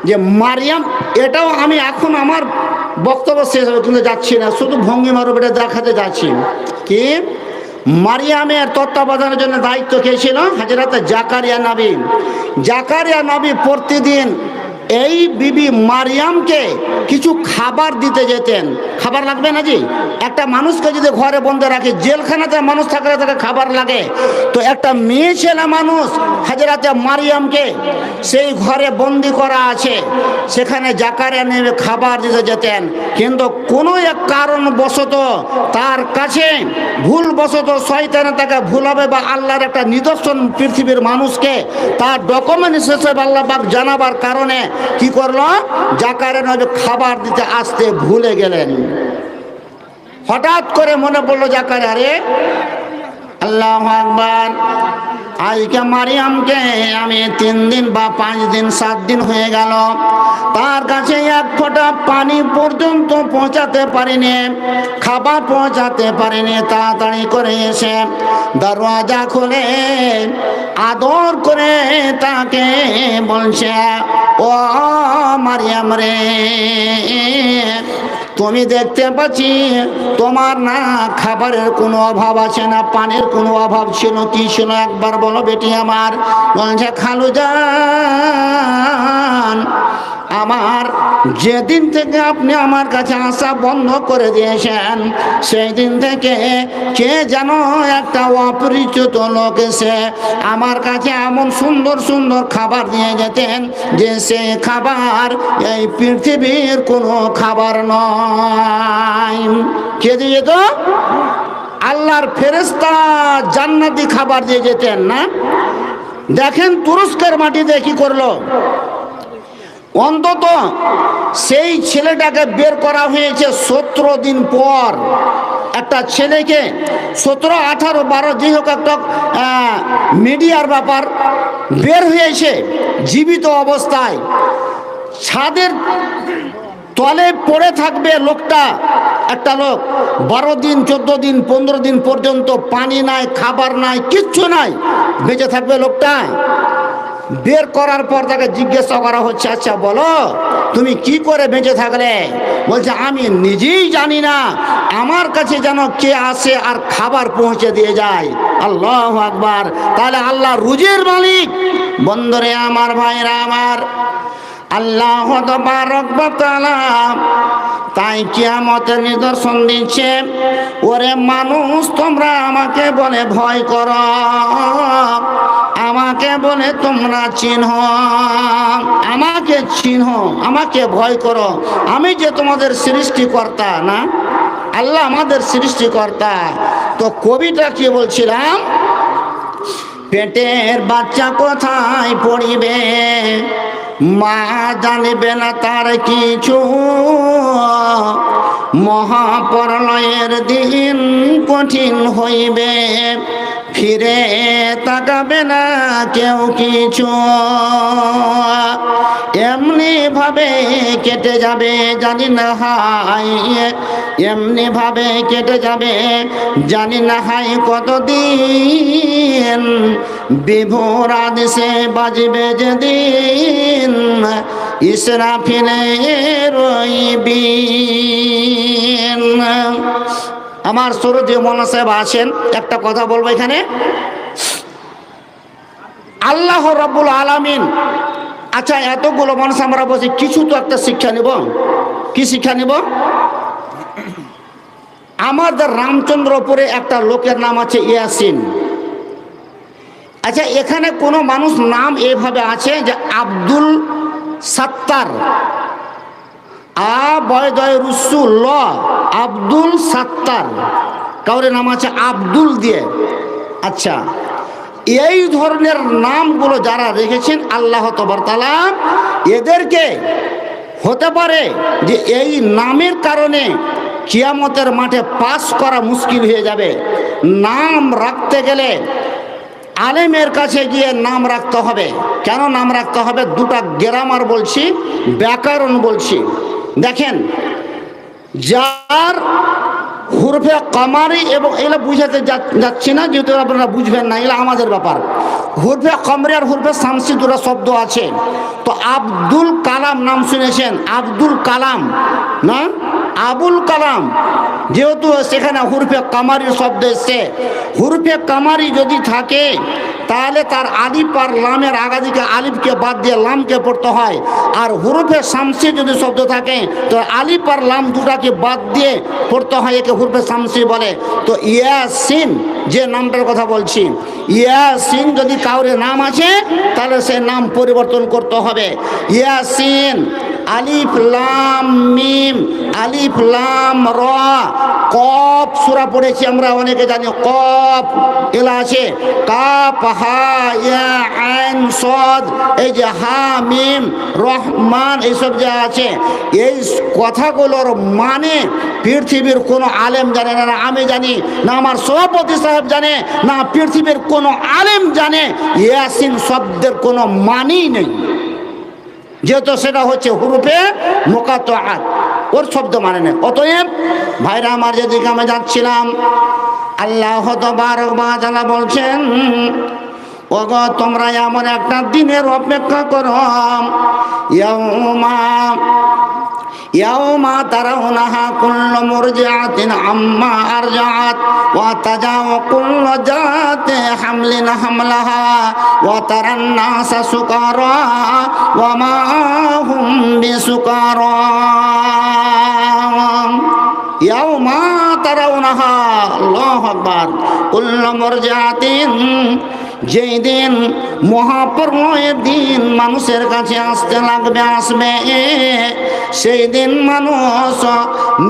যে মারিয়াম, এটাও আমি এখন আমার বক্তব্য শেষ হবে কিন্তু যাচ্ছি না, শুধু ভঙ্গিমার উপরে দেখাতে যাচ্ছি। কি মারিয়ামের তত্ত্বাবধানের জন্য দায়িত্ব কে ছিল? হযরত জাকারিয়া নবী। জাকারিয়া নবী প্রতিদিন এই বিবি মারিয়ামকে কিছু খাবার দিতে যেতেন। খাবার লাগবে না জি? একটা মানুষকে যদি ঘরে বন্ধ রাখে, জেলখানাতে মানুষ থাকলে তাকে খাবার লাগে, তো একটা মেয়ে ছেলে মানুষ হযরত মারিয়ামকে সেই ঘরে বন্দি করা আছে, সেখানে জাকারিয়া নবী খাবার দিতে যেতেন। কিন্তু কোনো এক কারণবশত তার কাছে ভুলবশত শয়তান তাকে ভুলাবে বা আল্লাহর একটা নিদর্শন পৃথিবীর মানুষকে তার ডকুমেন্ট হিসেবে আল্লাহ পাক জানাবার কারণে কি করলো? জাকারিয়া নবী খাবার দিতে আসতে ভুলে গেলেন। হঠাৎ করে মনে পড়লো জাকারিয়া, রে আল্লাহু আকবার, আজকে মারিয়ামকে আমি 3 দিন বা 5 দিন 7 দিন হয়ে গেল তার কাছে এক ফোঁটা পানি পর্যন্ত পৌঁছাতে পারিনি, খাবার পৌঁছাতে পারিনি। তাড়াতাড়ি করে এসে দরওয়াজা খুলে আদর করে তাকে বলছে, ও মারিয়াম রে, তুমি দেখতে পাচ্ছি তোমার না খাবারের কোনো অভাব আছে না পানির কোনো অভাব ছিল, কি ছিল একবার বলো বেটি আমার। বলছে, খালুজান, আমার যেদিন থেকে আপনি আমার কাছে আসা বন্ধ করে দিয়েছেন সেই দিন থেকে কে যেন একটা অপরিচিত লোক এসে আমার কাছে এমন সুন্দর সুন্দর খাবার দিয়ে যেতেন যে সে খাবার এই পৃথিবীর কোনো খাবার নয়। কে দিয়ে যেত? আল্লাহর ফেরেশতা জান্নাতি খাবার দিয়ে যেতেন না। দেখেন তুরস্কের মাটিতে কি করলো, অন্তত সেই ছেলেটাকে বের করা হয়েছে 17 দিন পর। একটা ছেলেকে 17, 18, 12 যেই হোক একটা মিডিয়ার ব্যাপার, বের হয়েছে জীবিত অবস্থায়, ছাদের তলে পড়ে থাকবে লোকটা, একটা লোক 12 দিন 14 দিন 15 দিন পর্যন্ত পানি নাই, খাবার নাই, কিচ্ছু নাই, বেঁচে থাকবে লোকটা। বের করার পর তাকে জিজ্ঞাসা করা হচ্ছে, আচ্ছা বলো তুমি কি করে বেঁচে থাকলে? বলছে, আমি নিজেই জানি না, আমার কাছে যেন কে আসে আর খাবার পৌঁছে দিয়ে যায়। আল্লাহু আকবার। তাহলে আল্লাহ রুজির মালিক। বন্ধুরে আমার, ভাইরা আমার, আল্লাহ তাবারক ওয়া তাআলা তাই কিয়ামতের নিদর্শন দিচ্ছে, ওরে মানুষ তোমরা আমাকে বলে ভয় করো, আমাকে বলে তোমরা চিনহ, আমাকে চিনহ, আমাকে ভয় করো, আমি যে তোমাদের সৃষ্টিকর্তা না, আল্লাহ আমাদের সৃষ্টিকর্তা। তো কবিটা কি বলছিলাম, পেটের বাচ্চা কোথায় পড়িবে মা জানিবে না তার কিছু, মহাপ্রলয়ের দিন কঠিন হইবে ফিরে তাকাবে না কেউ কিছু, এমনি ভাবে কেটে যাবে জানি না হাই, এমনি ভাবে কেটে যাবে জানি না হাই কতদিন, বিভোর আদেশে বাজবে যেদিন ইসরাফিলের বিন। আমার সরুদি মৌলানা সাহেব আছেন, একটা কথা বলবো এখানে। আল্লাহ রাব্বুল আলামিন, আচ্ছা এতগুলো মানুষ আমরা বলছি, কিছু তো একটা শিক্ষা নিব। কি শিক্ষা নিব? আমাদের রামচন্দ্রপুরে একটা লোকের নাম আছে ইয়াসিন। আচ্ছা এখানে কোনো মানুষ নাম এভাবে আছে যে আব্দুল সাত্তার, আব্দুল সাত্তার, কাউরে নাম আছে আব্দুল দিয়ে। আচ্ছা এই ধরনের নামগুলো যারা রেখেছেন আল্লাহ তাআলা এদেরকে হতে পারে যে এই নামের কারণে কিয়ামতের মাঠে পাস করা মুশকিল হয়ে যাবে। নাম রাখতে গেলে আলেমের কাছে গিয়ে নাম রাখতে হবে। কেন নাম রাখতে হবে? দুটা গ্রামার বলছি, ব্যাকরণ বলছি। দেখেন, যার হুরফে কামারি, এবং এগুলো বুঝাতে যাচ্ছি না যেহেতু আপনারা বুঝবেন না, এগুলো আমাদের ব্যাপার। হুরফে কামরি আর হুরফে শামসি দুটো শব্দ আছে। তো আব্দুল কালাম কালাম নাম শুনেছেন, আব্দুল কালাম না, আবুল কালাম, যেহেতু সেখানে হুরফে কামারির শব্দ এসছে, হুরফে কামারি যদি থাকে তাহলে তার আলিফ আর লামের আগাদিকে আলিফকে বাদ দিয়ে লামকে পড়তে হয়। আর হুরফে শামসি যদি শব্দ থাকে তো আলিফ আর লাম দুটাকে বাদ দিয়ে পড়তে হয়, একে হুরফে শামসি বলে। তো ইয়াসিন যে নামটার কথা বলছি, ইয়াসিন যদি কাউরে নাম আছে তাহলে সে নাম পরিবর্তন করতে হবে। ইয়াসিন, আলিফ লাম মিম, আলিফ লাম র, কফ সূরা পড়েছি আমরা অনেকে জানি, কফ এলা আছে, কাফ হা ইয়া আইন সদ, এই যে হা মিম রহমান, এইসব যা আছে, এই কথাগুলোর মানে পৃথিবীর কোনো আলেম জানে না, না আমি জানি, না আমার সভাপতি সাহেব জানে, না পৃথিবীর কোনো আলেম জানে। ইয়াসিন শব্দের কোনো মানেই নেই, যেহেতু সেটা হচ্ছে হুরুফে মুকাত্তাআত, ওর শব্দ মানে নেই। অতএব ভাইরা আমার, যেদিকে আমি যাচ্ছিলাম, আল্লাহ তাবারক ওয়া তাআলা বলছেন, ওগো তোমরা এমন একটা দিনের অপেক্ষা করো, ইয়াউমা তারাউনাহা কুল্লু মুরজিআতিন আম্মা আরজাআত ওয়া তাজাউ কুল্লু জাতি হামলিন হামলাহা ওয়া তারান নাসা সুকারা ওয়া মা হুম বিসুকারা। ইয়াউমা তারাউনাহা, আল্লাহু আকবার, কুল্লু মুরজিআতিন, যেই দিন মহাপ্রলয়ের দিন মানুষের কাছে আসতে লাগবে, আসবে, সেই দিন মানুষ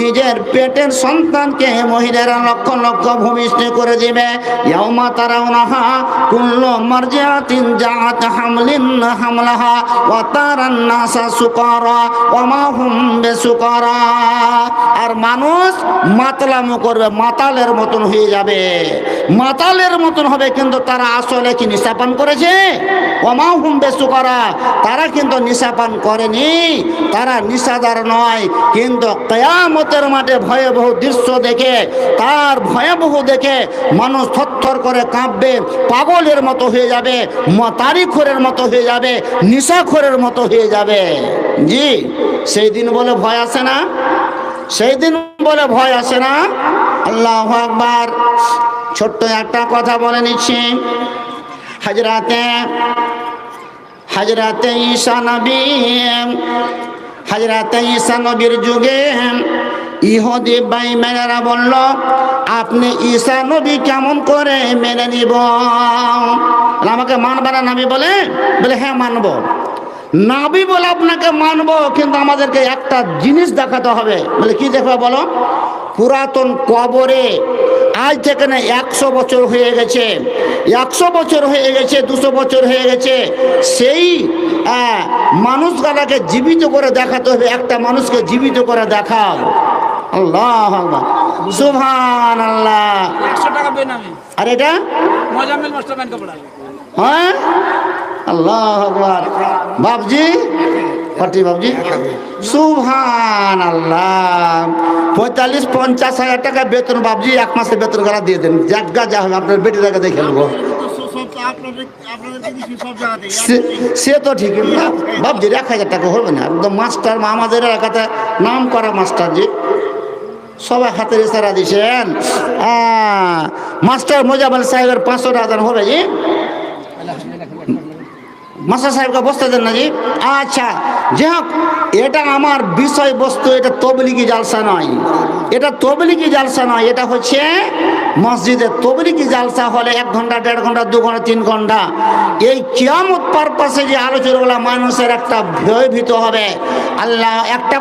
নিজের পেটের সন্তানকে মহিলারা লক্ষ লক্ষ ভূমিষ্ঠ করে দিবে। ইয়াউমা তারাউনাহা কুল্লু মারজিআতিন জাআত হামলিন হামলাহা ওয়া তারান নাসা সুকারা ওয়া মা হুম বিসুকারা। আর মানুষ মাতলামো করবে, মাতালের মতন হয়ে যাবে, মাতালের মতন হবে, কিন্তু তারা আসলে কি নিশাপান করেছে? ওয়া মা হুম বিসুকারা, তারা কিন্তু নিশাপান করেনি, তারা নিশাদার নয়। কিন্তু কিয়ামতের মাঠে ভয়াবহ দৃশ্য দেখে, তার ভয়াবহ দেখে মানুষ থরথর করে কাঁপবে, পাগলের মতো হয়ে যাবে, তারিখরের মতো হয়ে যাবে, নিশাখোরের মতো হয়ে যাবে। জি, সেই দিন বলে ভয় আসে না, সেই দিন বলে ভয় আসে না। আল্লাহু আকবার। ছোট্ট একটা কথা বলে নিচ্ছি, হযরতে ঈসা নবীর যুগে ইহুদি বেঈমানেরা বলল, আপনি ঈসা নবী কেমন করে মেনে নিব? আমাকে মানবে না নবী বলে? বলে হ্যাঁ মানব। নবী বলে আপনাকে মানব, কিন্তু আমাদেরকে একটা জিনিস দেখাতে হবে। বলে কি দেখবে বলো? পুরাতন কবরে আজ থেকে না 100 বছর হয়ে গেছে, 100 বছর হয়ে গেছে, 200 বছর হয়ে গেছে, সেই মানুষগুলাকে জীবিত করে দেখাতে হবে। একটা মানুষকে জীবিত করে দেখাও। আল্লাহ সুবহানাল্লাহ। 100 টাকা বেনামি। আর এটা মোজাম্মেল মাস্টার ব্যাংকে পড়া। হ্যাঁ, আল্লাহ আকবার। বাবজি পাটি, বাবজি সুবহানাল্লাহ। 45-50 হাজার টাকা বেতন বাবজি, 1 মাসের বেতন গলা দিয়ে দেন, জায়গা যা হবে আপনার বেটিটাকে দেখে নেবো। সে তো ঠিক বাবজি, 1000 টাকা হবে না? একদম মাস্টার, আমাদের এলাকাতে নাম করা মাস্টার, জি সবাই হাতের ইশারা দিছেন। মাস্টার মোজাম্মেল সাহেবের 500 টাকা হবে জি। মাস্টার সাহেবকে বসতে দেন না জি। আচ্ছা, যাই হোক, এটা আমার বিষয়বস্তু, এটা তবলিগি জালসা নয়, এটা তবলিগি জালসা নয়, এটা হচ্ছে মসজিদে। তবলিগি জালসা হলে 1 ঘন্টা, 1.5 ঘন্টা, 2 ঘন্টা, 3 ঘন্টা। এই কিয়ামত পারপাসে যে আলোচনাগুলো মানুষের একটা ভয়ভীত হবে। আল্লাহ একটা